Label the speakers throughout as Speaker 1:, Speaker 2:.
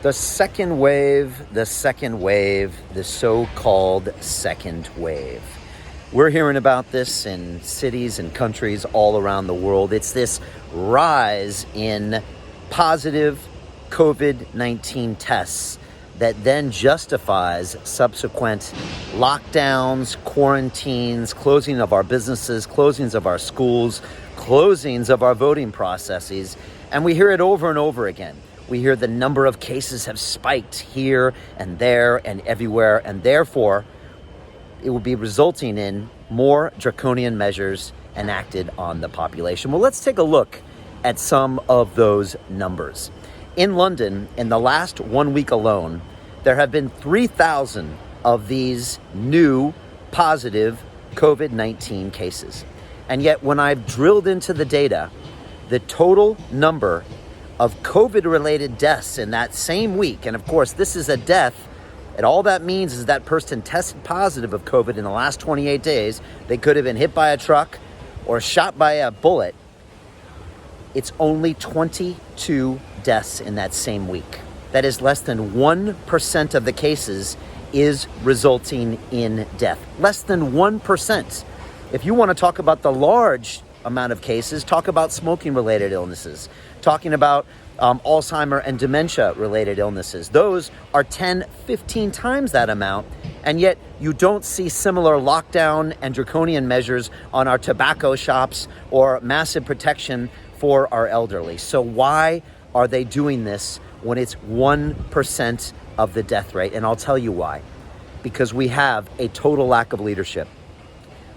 Speaker 1: The second wave, the so-called second wave. We're hearing about this in cities and countries all around the world. It's this rise in positive COVID-19 tests that then justifies subsequent lockdowns, quarantines, closing of our businesses, closings of our schools, closings of our voting processes. And we hear it over and over again. We hear the number of cases have spiked here and there and everywhere, and therefore it will be resulting in more draconian measures enacted on the population. Well, let's take a look at some of those numbers. In London, in the last 1 week alone, there have been 3,000 of these new positive COVID-19 cases. And yet, when I've drilled into the data, the total number of COVID-related deaths in that same week, and of course, this is a death, and all that means is that person tested positive of COVID in the last 28 days. They could have been hit by a truck or shot by a bullet. It's only 22 deaths in that same week. That is less than 1% of the cases is resulting in death. Less than 1%. If you want to talk about the large amount of cases, talk about smoking-related illnesses, talking about Alzheimer and dementia-related illnesses. Those are 10, 15 times that amount, and yet you don't see similar lockdown and draconian measures on our tobacco shops or massive protection for our elderly. So why are they doing this when it's 1% of the death rate? And I'll tell you why. Because we have a total lack of leadership.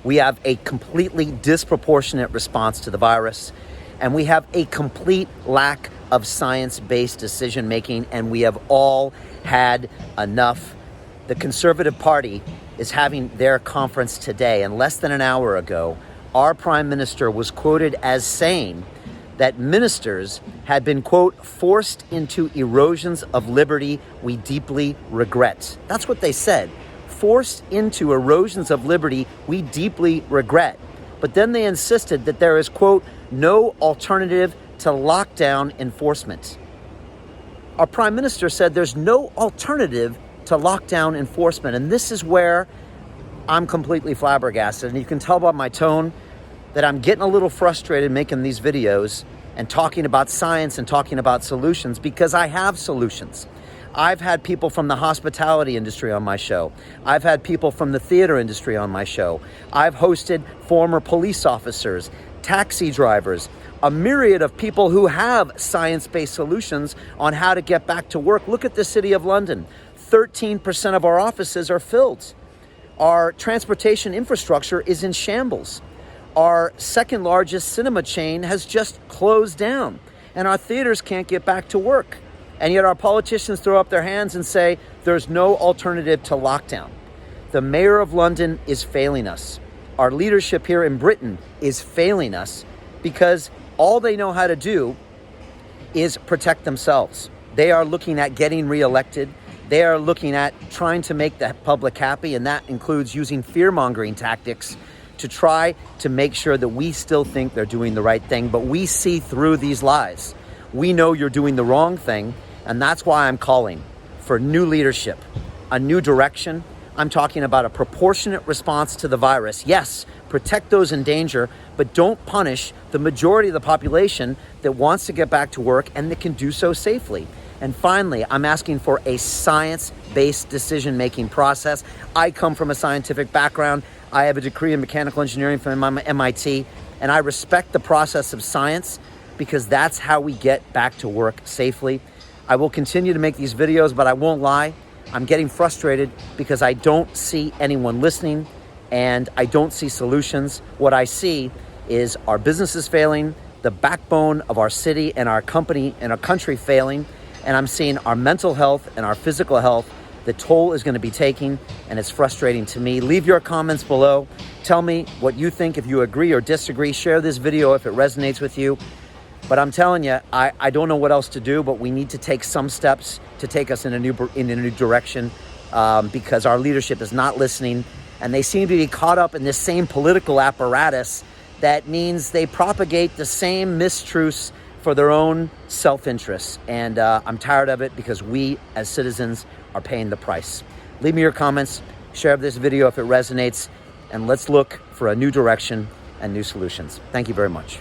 Speaker 1: We have a completely disproportionate response to the virus, and we have a complete lack of science-based decision-making, and we have all had enough. The Conservative Party is having their conference today, and less than an hour ago, our Prime Minister was quoted as saying that ministers had been, quote, forced into erosions of liberty we deeply regret. That's what they said. Forced into erosions of liberty we deeply regret. But then they insisted that there is, quote, no alternative to lockdown enforcement. Our Prime Minister said there's no alternative to lockdown enforcement. And this is where I'm completely flabbergasted. And you can tell by my tone that I'm getting a little frustrated making these videos and talking about science and talking about solutions, because I have solutions. I've had people from the hospitality industry on my show. I've had people from the theater industry on my show. I've hosted former police officers, taxi drivers, a myriad of people who have science-based solutions on how to get back to work. Look at the City of London. 13% of our offices are filled. Our transportation infrastructure is in shambles. Our second largest cinema chain has just closed down, and our theaters can't get back to work. And yet our politicians throw up their hands and say there's no alternative to lockdown. The Mayor of London is failing us. Our leadership here in Britain is failing us because all they know how to do is protect themselves. They are looking at getting reelected. They are looking at trying to make the public happy, and that includes using fear-mongering tactics to try to make sure that we still think they're doing the right thing, but we see through these lies. We know you're doing the wrong thing, and that's why I'm calling for new leadership, a new direction. I'm talking about a proportionate response to the virus. Yes, protect those in danger, but don't punish the majority of the population that wants to get back to work and that can do so safely. And finally, I'm asking for a science-based decision-making process. I come from a scientific background. I have a degree in mechanical engineering from MIT, and I respect the process of science because that's how we get back to work safely. I will continue to make these videos, but I won't lie. I'm getting frustrated because I don't see anyone listening and I don't see solutions. What I see is our businesses failing, the backbone of our city and our company and our country failing, and I'm seeing our mental health and our physical health. The toll is going to be taking, and it's frustrating to me. Leave your comments below. Tell me what you think, if you agree or disagree. Share this video if it resonates with you. But I'm telling you, I don't know what else to do, but we need to take some steps to take us in a new direction because our leadership is not listening, and they seem to be caught up in this same political apparatus that means they propagate the same mistruths for their own self-interest. And I'm tired of it because we as citizens are paying the price. Leave me your comments, share this video if it resonates, and let's look for a new direction and new solutions. Thank you very much.